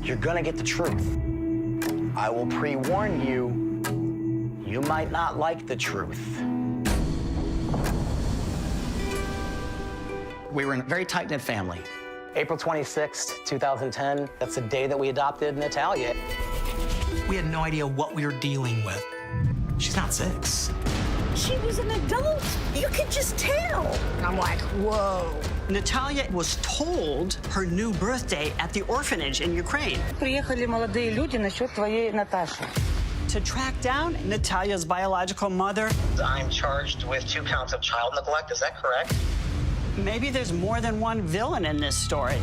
you're gonna get the truth. I will pre-warn you, you might not like the truth. We were in a very tight-knit family. April 26th, 2010, that's the day that we adopted Natalia. We had no idea what we were dealing with. She's not 6. She was an adult. You could just tell. I'm like, whoa. Natalia was told her new birthday at the orphanage in Ukraine. Приехали молодые люди насчет твоей Наташи. To track down Natalia's biological mother. I'm charged with 2 counts of child neglect, is that correct? Maybe there's more than one villain in this story.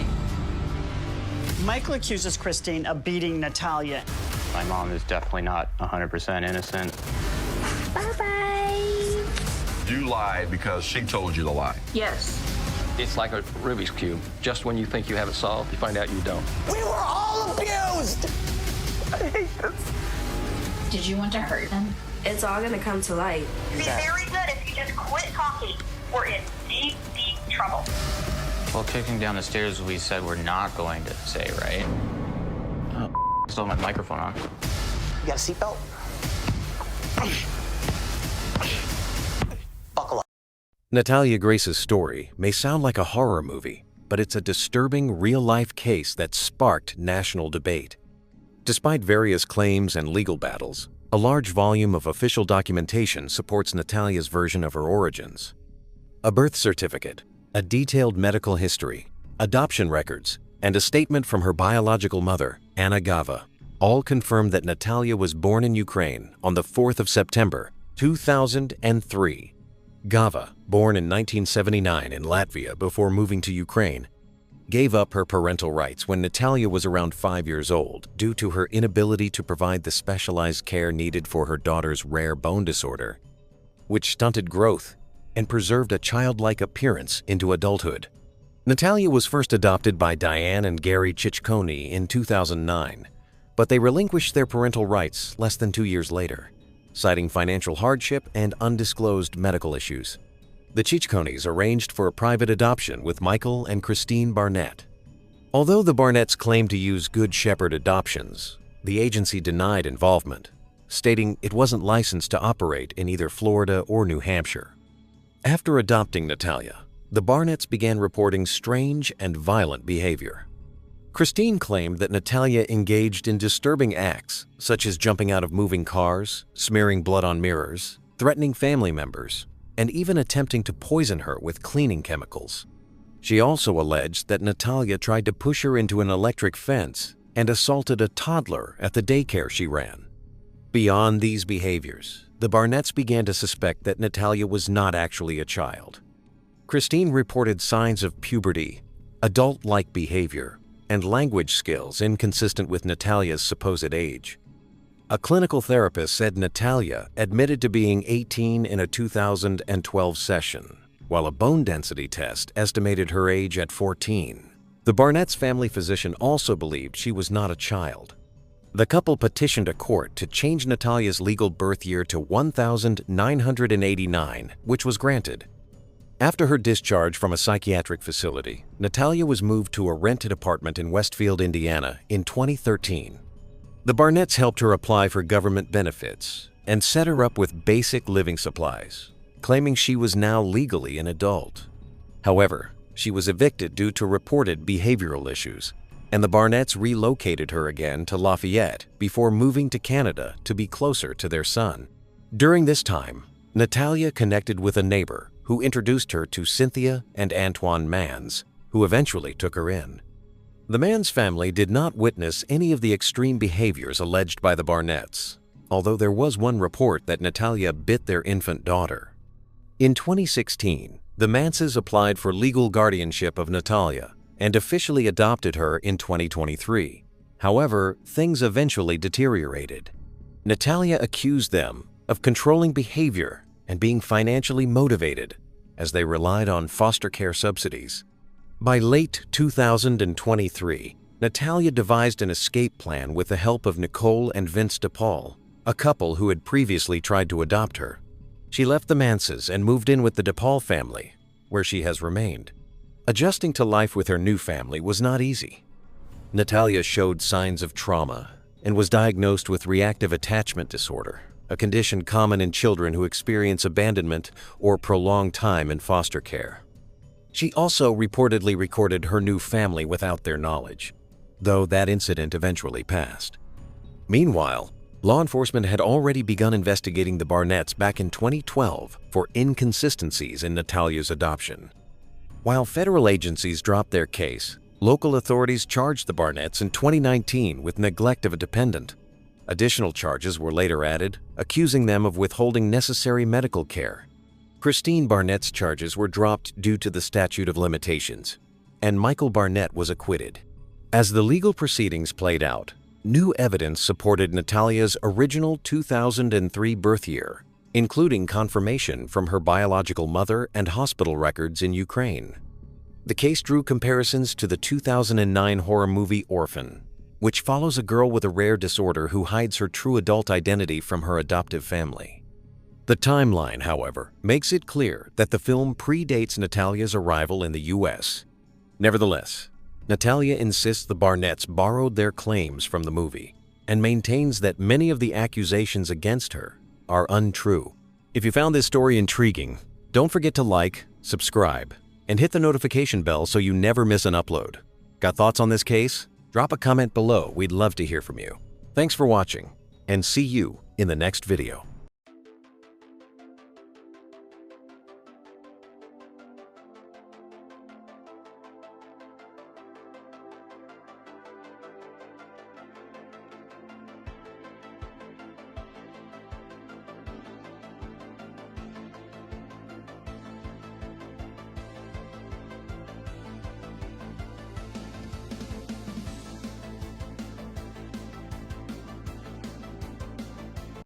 Michael accuses Christine of beating Natalia. My mom is definitely not 100% innocent. Bye-bye. You lied because she told you to lie. Yes. It's like a Rubik's Cube. Just when you think you have it solved, you find out you don't. We were all abused! I hate this. Did you want to hurt them? It's all gonna come to light. It'd be very good if you just quit talking. We're in deep, deep trouble. Well, kicking down the stairs, we said we're not going to say, right? Oh, still have my microphone on. You got a seatbelt? Buckle up. Natalia Grace's story may sound like a horror movie, but it's a disturbing real-life case that sparked national debate. Despite various claims and legal battles, a large volume of official documentation supports Natalia's version of her origins. A birth certificate, a detailed medical history, adoption records, and a statement from her biological mother, Anna Gava, all confirm that Natalia was born in Ukraine on the 4th of September, 2003. Gava, born in 1979 in Latvia before moving to Ukraine, gave up her parental rights when Natalia was around 5 years old due to her inability to provide the specialized care needed for her daughter's rare bone disorder, which stunted growth and preserved a childlike appearance into adulthood. Natalia was first adopted by Diane and Gary Chichkoni in 2009, but they relinquished their parental rights less than 2 years later, citing financial hardship and undisclosed medical issues. The Chichkonis arranged for a private adoption with Michael and Christine Barnett. Although the Barnetts claimed to use Good Shepherd Adoptions, the agency denied involvement, stating it wasn't licensed to operate in either Florida or New Hampshire. After adopting Natalia, the Barnetts began reporting strange and violent behavior. Christine claimed that Natalia engaged in disturbing acts, such as jumping out of moving cars, smearing blood on mirrors, threatening family members, and even attempting to poison her with cleaning chemicals. She also alleged that Natalia tried to push her into an electric fence and assaulted a toddler at the daycare she ran. Beyond these behaviors, the Barnetts began to suspect that Natalia was not actually a child. Christine reported signs of puberty, adult-like behavior, and language skills inconsistent with Natalia's supposed age. A clinical therapist said Natalia admitted to being 18 in a 2012 session, while a bone density test estimated her age at 14. The Barnett's family physician also believed she was not a child. The couple petitioned a court to change Natalia's legal birth year to 1989, which was granted. After her discharge from a psychiatric facility, Natalia was moved to a rented apartment in Westfield, Indiana in 2013. The Barnetts helped her apply for government benefits and set her up with basic living supplies, claiming she was now legally an adult. However, she was evicted due to reported behavioral issues, and the Barnetts relocated her again to Lafayette before moving to Canada to be closer to their son. During this time, Natalia connected with a neighbor who introduced her to Cynthia and Antoine Mans, who eventually took her in. The Mans family did not witness any of the extreme behaviors alleged by the Barnetts, although there was one report that Natalia bit their infant daughter. In 2016, the Manses applied for legal guardianship of Natalia and officially adopted her in 2023. However, things eventually deteriorated. Natalia accused them of controlling behavior and being financially motivated as they relied on foster care subsidies. By late 2023, Natalia devised an escape plan with the help of Nicole and Vince DePaul, a couple who had previously tried to adopt her. She left the Manses and moved in with the DePaul family, where she has remained. Adjusting to life with her new family was not easy. Natalia showed signs of trauma and was diagnosed with reactive attachment disorder, a condition common in children who experience abandonment or prolonged time in foster care. She also reportedly recorded her new family without their knowledge, though that incident eventually passed. Meanwhile, law enforcement had already begun investigating the Barnetts back in 2012 for inconsistencies in Natalia's adoption. While federal agencies dropped their case, local authorities charged the Barnetts in 2019 with neglect of a dependent. Additional charges were later added, accusing them of withholding necessary medical care. Christine Barnett's charges were dropped due to the statute of limitations, and Michael Barnett was acquitted. As the legal proceedings played out, new evidence supported Natalia's original 2003 birth year, including confirmation from her biological mother and hospital records in Ukraine. The case drew comparisons to the 2009 horror movie Orphan, which follows a girl with a rare disorder who hides her true adult identity from her adoptive family. The timeline, however, makes it clear that the film predates Natalia's arrival in the U.S. Nevertheless, Natalia insists the Barnetts borrowed their claims from the movie and maintains that many of the accusations against her are untrue. If you found this story intriguing, don't forget to like, subscribe, and hit the notification bell so you never miss an upload. Got thoughts on this case? Drop a comment below. We'd love to hear from you. Thanks for watching, and see you in the next video.